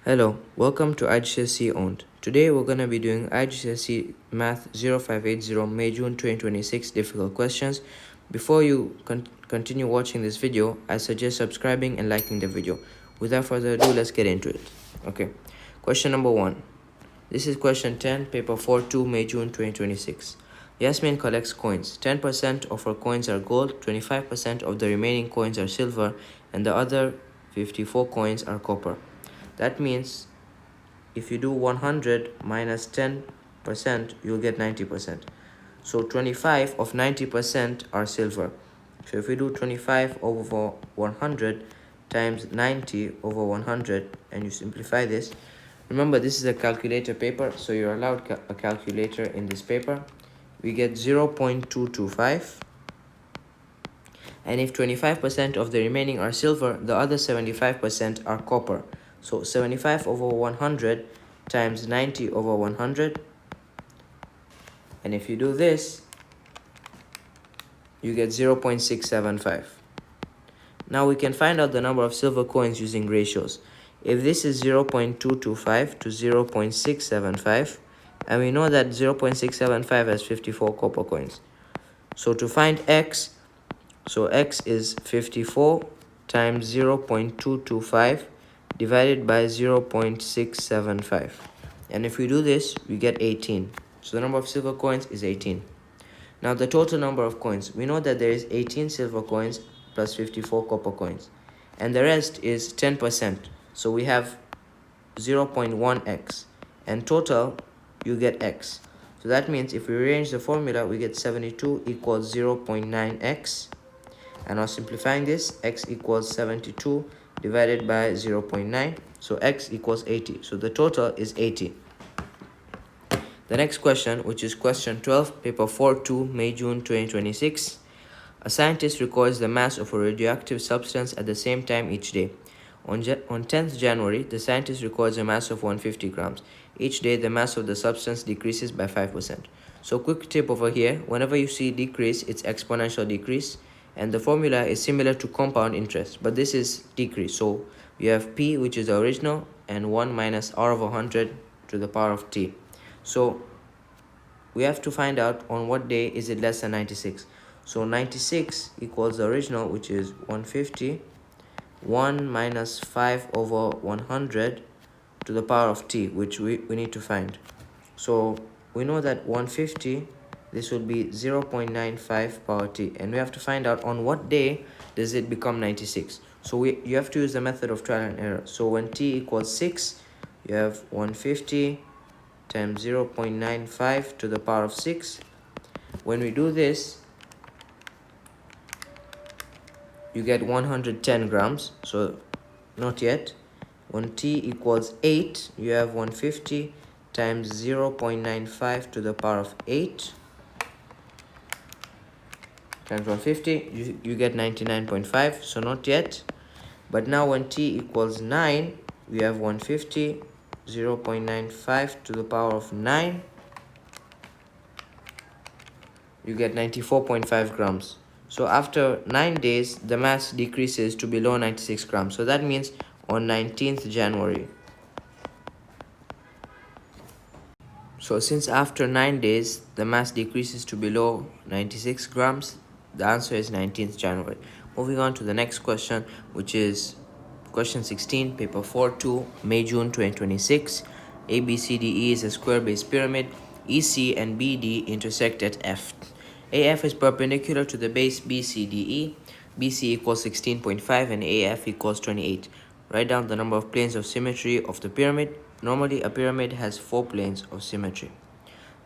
Hello, welcome to IGCSE Owned. Today we're going to be doing IGCSE Math 0580 May June 2026 difficult questions. Before you continue watching this video, I suggest subscribing and liking the video. Without further ado, let's get into it. Okay, question number 1. This is question 10, paper 4-2, May June 2026. Yasmin collects coins. 10% of her coins are gold, 25% of the remaining coins are silver, and the other 54 coins are copper. That means if you do 100 minus 10%, you'll get 90%. So 25 of 90% are silver. So if we do 25 over 100 times 90 over 100, and you simplify this, remember this is a calculator paper, so you're allowed a calculator in this paper. We get 0.225. And if 25% of the remaining are silver, the other 75% are copper. So 75 over 100 times 90 over 100. And if you do this, you get 0.675. Now we can find out the number of silver coins using ratios. If this is 0.225 to 0.675, and we know that 0.675 has 54 copper coins. So to find x, so x is 54 times 0.225 divided by 0.675. And if we do this, we get 18. So the number of silver coins is 18. Now the total number of coins. We know that there is 18 silver coins plus 54 copper coins. And the rest is 10%. So we have 0.1x. And total, you get x. So that means if we rearrange the formula, we get 72 equals 0.9x. And now simplifying this, x equals 72 divided by 0.9. So x equals 80. So the total is 80. The next question, which is question 12, paper 4-2, May June 2026. A scientist records the mass of a radioactive substance at the same time each day. On 10th January, the scientist records a mass of 150 grams. Each day, the mass of the substance decreases by 5%. So quick tip over here, whenever you see decrease, it's exponential decrease. And the formula is similar to compound interest, but this is decrease. So you have p, which is the original, and 1 minus r over 100 to the power of t. So we have to find out on what day is it less than 96. So 96 equals the original, which is 150, 1 minus 5 over 100 to the power of t, which we need to find. So we know that 150, this will be 0.95 power t, and we have to find out on what day does it become 96. So you have to use the method of trial and error. So when t equals 6, you have 150 times 0.95 to the power of 6. When we do this, you get 110 grams. So not yet. When t equals 8, you have 150 times 0.95 to the power of 8 times 150, you get 99.5. So not yet. But now when t equals 9, we have 150, 0.95 to the power of 9. You get 94.5 grams. So after 9 days, the mass decreases to below 96 grams. So that means on 19th January. So since after 9 days, the mass decreases to below 96 grams, the answer is 19th January. Moving on to the next question, which is question 16, paper 4-2, May June 2026. ABCDE is a square-based pyramid. EC and BD intersect at F. AF is perpendicular to the base BCDE. BC equals 16.5 and AF equals 28. Write down the number of planes of symmetry of the pyramid. Normally, a pyramid has 4 planes of symmetry.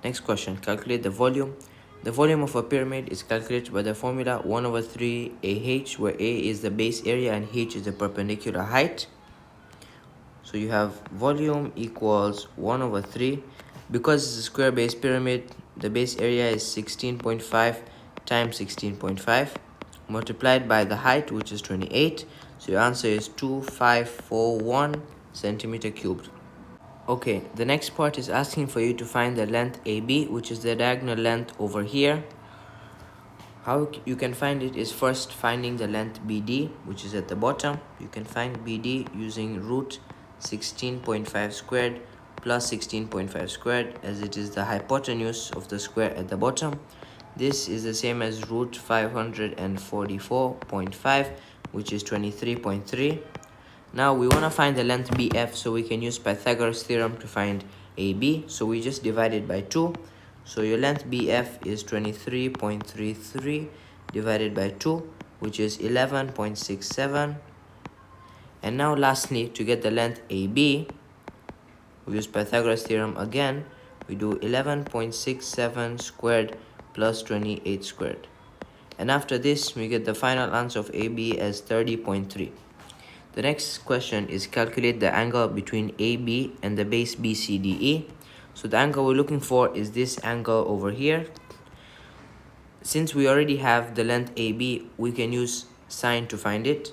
Next question, calculate the volume. The volume of a pyramid is calculated by the formula 1 over 3 AH, where A is the base area and H is the perpendicular height. So you have volume equals 1 over 3. Because it's a square base pyramid, the base area is 16.5 times 16.5 multiplied by the height, which is 28. So your answer is 2541 centimeter cubed. Okay, the next part is asking for you to find the length AB, which is the diagonal length over here. How you can find it is first finding the length BD, which is at the bottom. You can find BD using root 16.5 squared plus 16.5 squared, as it is the hypotenuse of the square at the bottom. This is the same as root 544.5, which is 23.3. Now we want to find the length BF, so we can use Pythagoras theorem to find AB. So we just divide it by 2. So your length BF is 23.33 divided by 2, which is 11.67. And now lastly, to get the length AB, we use Pythagoras theorem again. We do 11.67 squared plus 28 squared. And after this, we get the final answer of AB as 30.3. The next question is calculate the angle between AB and the base BCDE. So the angle we're looking for is this angle over here. Since we already have the length AB, we can use sine to find it.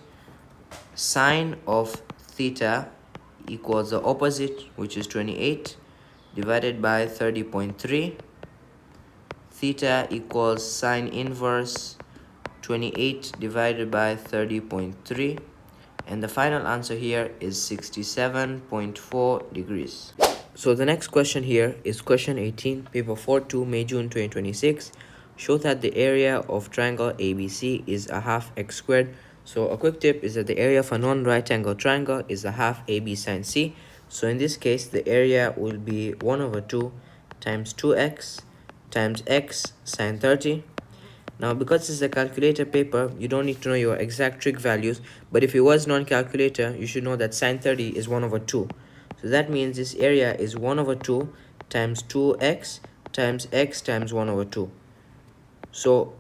Sine of theta equals the opposite, which is 28, divided by 30.3. Theta equals sine inverse 28 divided by 30.3. And the final answer here is 67.4 degrees. So the next question here is question 18, paper 4-2, May, June 2026. Show that the area of triangle ABC is a half x squared. So a quick tip is that the area of a non-right angle triangle is a half AB sine C. So in this case, the area will be 1/2 times 2x times x sine 30. Now, because this is a calculator paper, you don't need to know your exact trig values, but if it was non-calculator, you should know that sine 30 is 1/2. So that means this area is 1/2 times 2x times x times 1/2. So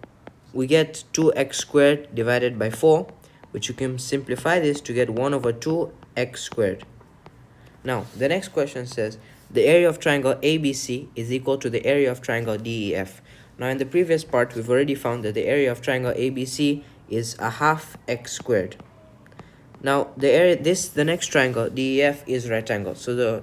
we get 2x squared divided by 4, which you can simplify this to get 1/2 x squared. Now, the next question says, the area of triangle ABC is equal to the area of triangle DEF. Now, in the previous part, we've already found that the area of triangle ABC is a half x squared. Now, the next triangle, DEF, is right angle. So the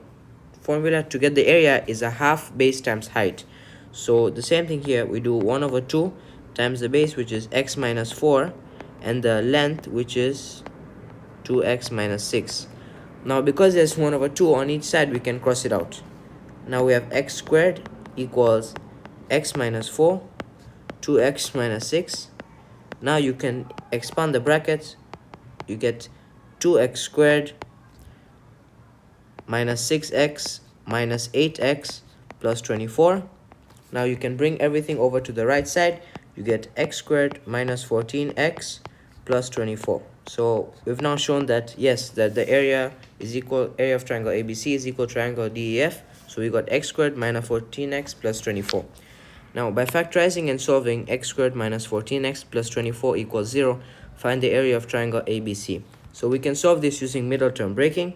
formula to get the area is a half base times height. So the same thing here, we do 1/2 times the base, which is x minus 4, and the length, which is 2x minus 6. Now, because there's 1/2 on each side, we can cross it out. Now we have x squared equals x minus 4, 2x minus 6. Now you can expand the brackets. You get 2x squared minus 6x minus 8x plus 24. Now you can bring everything over to the right side. You get x squared minus 14x plus 24. So we've now shown that, yes, that the area of triangle ABC is equal to triangle DEF. So we got x squared minus 14x plus 24. Now, by factorizing and solving x squared minus 14x plus 24 equals 0, find the area of triangle ABC. So we can solve this using middle term breaking.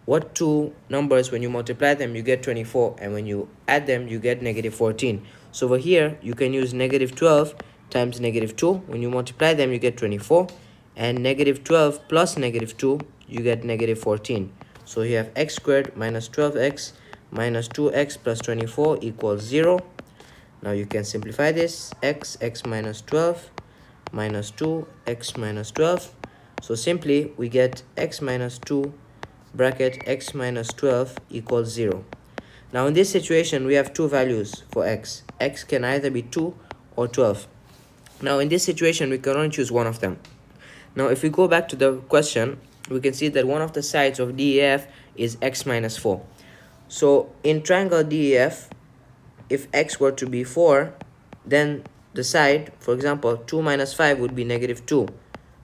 What two numbers, when you multiply them, you get 24, and when you add them, you get negative 14. So over here, you can use negative 12 times negative 2. When you multiply them, you get 24. And negative 12 plus negative 2, you get negative 14. So you have x squared minus 12x minus 2x plus 24 equals 0. Now you can simplify this. X minus 12 minus 2, x minus 12. So simply, we get x minus 2 bracket x minus 12 equals 0. Now in this situation, we have two values for x. X can either be 2 or 12. Now in this situation, we can only choose one of them. Now if we go back to the question, we can see that one of the sides of DEF is x minus 4. So in triangle DEF, if x were to be 4, then the side, for example, 2 minus 5 would be negative 2.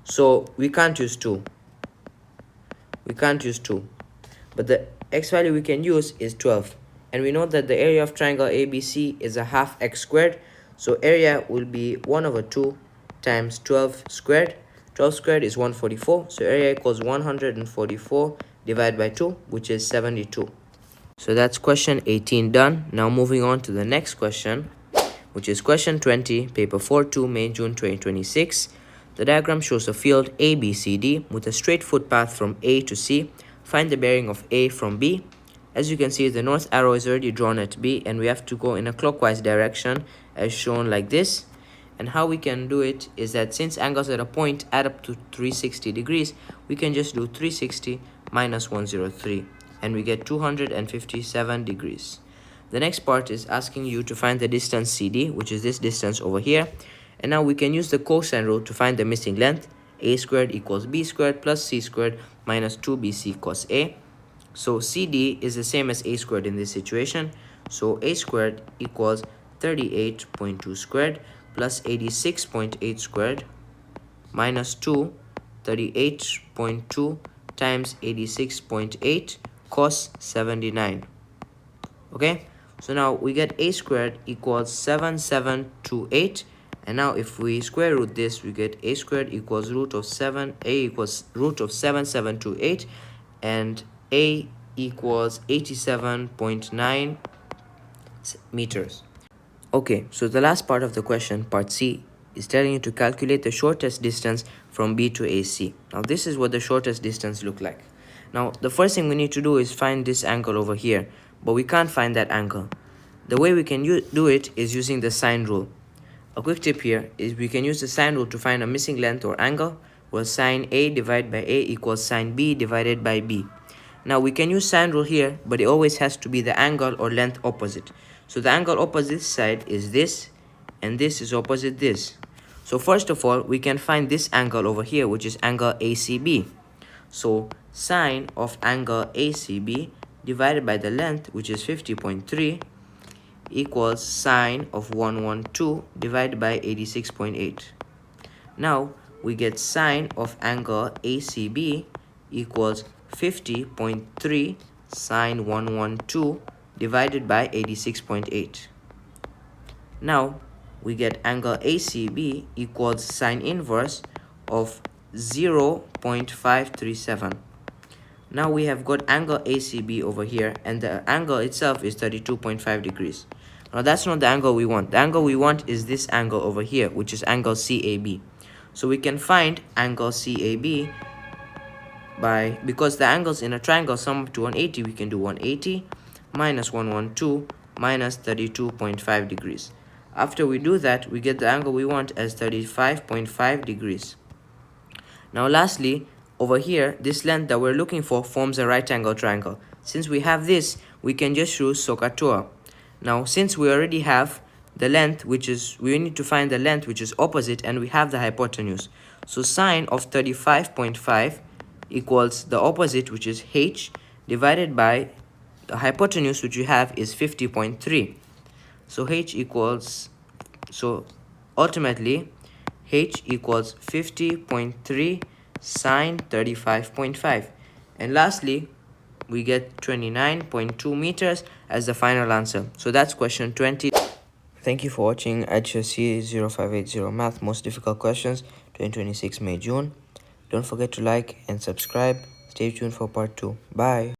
So we can't use 2. We can't use 2. But the x value we can use is 12. And we know that the area of triangle ABC is a half x squared. So area will be 1/2 times 12 squared. 12 squared is 144. So area equals 144 divided by 2, which is 72. So that's question 18 done. Now moving on to the next question, which is question 20, paper 4-2, May, June 2026. The diagram shows a field ABCD with a straight footpath from A to C. Find the bearing of A from B. As you can see, the north arrow is already drawn at B, and we have to go in a clockwise direction as shown like this. And how we can do it is that since angles at a point add up to 360 degrees, we can just do 360 minus 103, and we get 257 degrees. The next part is asking you to find the distance CD, which is this distance over here. And now we can use the cosine rule to find the missing length. A squared equals B squared plus C squared minus 2BC cos A. So CD is the same as A squared in this situation. So A squared equals 38.2 squared plus 86.8 squared minus 2, 38.2 times 86.8 cos 79. Okay, so now we get A squared equals 7728, and now if we square root this, we get A squared equals root of 7, A equals root of 7728, and A equals 87.9 meters. Okay, so the last part of the question, part C, is telling you to calculate the shortest distance from B to AC. Now this is what the shortest distance look like. Now the first thing we need to do is find this angle over here, but we can't find that angle. The way we can do it is using the sine rule. A quick tip here is we can use the sine rule to find a missing length or angle, where sine A divided by A equals sine B divided by B. Now we can use sine rule here, but it always has to be the angle or length opposite. So the angle opposite side is this, and this is opposite this. So first of all, we can find this angle over here, which is angle ACB. So sine of angle ACB divided by the length, which is 50.3, equals sine of 112 divided by 86.8. Now we get sine of angle ACB equals 50.3 sine 112 divided by 86.8. Now we get angle ACB equals sine inverse of 0.537. Now we have got angle ACB over here, and the angle itself is 32.5 degrees. Now that's not the angle we want. The angle we want is this angle over here, which is angle CAB. So we can find angle CAB because the angles in a triangle sum up to 180, we can do 180 minus 112 minus 32.5 degrees. After we do that, we get the angle we want as 35.5 degrees. Now lastly, over here, this length that we're looking for forms a right angle triangle. Since we have this, we can just use SOHCAHTOA. Now since we already have the length, we need to find the length which is opposite, and we have the hypotenuse. So sine of 35.5 equals the opposite, which is h, divided by the hypotenuse, which you have is 50.3. So ultimately h equals 50.3 sine 35.5. And lastly, we get 29.2 meters as the final answer. So that's question 20. Thank you for watching IGCSE 0580 Math Most Difficult Questions 2026 May June. Don't forget to like and subscribe. Stay tuned for part 2. Bye.